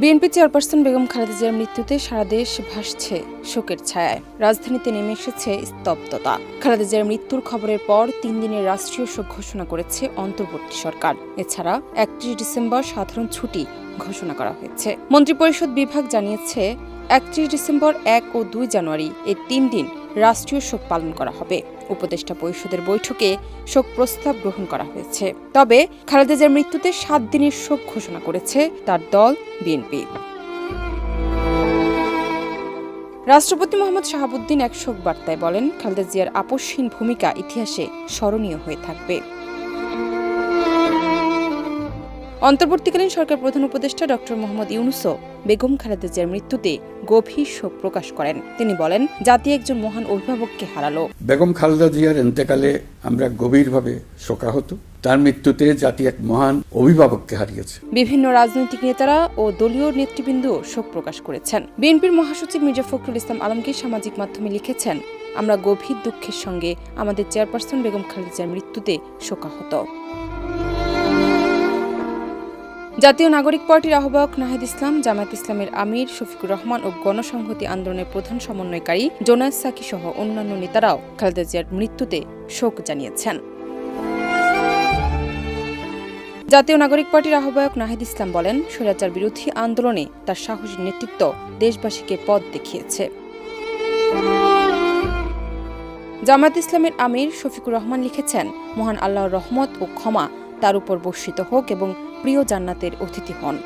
BNP chairperson Begum Khaleda জিয়ার মৃত্যুতে সারা দেশ ভাসছে শোকের ছায়ায়। রাজধানীতে নেমে এসেছে স্তব্ধতা। খালেদা জিয়ার মৃত্যুর খবরের পর ৩ দিনের রাষ্ট্রীয় শোক ঘোষণা করেছে অন্তর্বর্তী সরকার। এছাড়া ৩১ ডিসেম্বর সাধারণ ছুটি ঘোষণা করা হয়েছে। মন্ত্রিপরিষদ বিভাগ জানিয়েছে ৩১ ডিসেম্বর, ১ ও ২ জানুয়ারি এই ৩ দিন রাষ্ট্রীয় শোক পালন করা হবে। উপদেষ্টা পরিষদের বৈঠকে শোক প্রস্তাব গ্রহণ করা হয়েছে। তবে খালেদা জিয়ার মৃত্যুতে ৭ দিনের শোক ঘোষণা করেছে তার দল বিএনপি। রাষ্ট্রপতি মোহাম্মদ শাহাবুদ্দিন এক শোক বার্তায় বলেন, খালেদা জিয়ার আপসহীন ভূমিকা ইতিহাসে স্মরণীয় হয়ে থাকবে। অন্তর্বর্তীকালীন সরকার প্রধান উপদেষ্টা ড. মোহাম্মদ ইউনূসও বেগম খালেদা জিয়ার মৃত্যুতে গভীর শোক প্রকাশ করেন। তিনি বলেন, জাতি একজন মহান অভিভাবককে হারালো। বেগম খালেদা জিয়ার ইন্তেকালে আমরা গভীরভাবে শোকাহত। তার মৃত্যুতে জাতি এক মহান অভিভাবককে হারিয়েছে। বিভিন্ন রাজনৈতিক নেতারা ও দলীয় নেতৃবৃন্দ শোক প্রকাশ করেছেন। বিএনপির মহাসচিব মির্জা ফখরুল ইসলাম আলমগীর সামাজিক মাধ্যমে লিখেছেন, আমরা গভীর দুঃখের সঙ্গে আমাদের চেয়ারপারসন বেগম খালেদা জিয়ার মৃত্যুতে শোকাহত। জাতীয় নাগরিক পার্টির আহ্বায়ক নাহিদ ইসলাম, জামায়াত ইসলামের আমির শফিকুর রহমান ও গণসংহতি আন্দোলনের প্রধান সমন্বয়কারী জোনায়েদ সাকি সহ অন্যান্য নেতারাও খালেদা জিয়ার মৃত্যুতে শোক জানিয়েছেন। জাতীয় নাগরিক পার্টির আহ্বায়ক নাহিদ ইসলাম বলেন, স্বৈরাচার বিরোধী আন্দোলনে তার সাহসী নেতৃত্ব দেশবাসীকে পথ দেখিয়েছে। জামায়াত ইসলামের আমির শফিকুর রহমান লিখেছেন, মহান আল্লাহর রহমত ও ক্ষমা তার উপর বর্ষিত হোক এবং প্রিয় জান্নাতের অতিথি হন।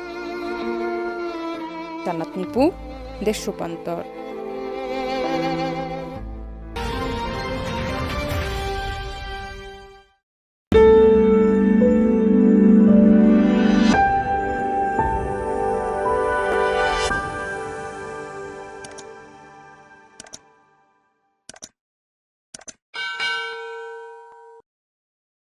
জান্নাত নিপু, দেশ রূপান্তর।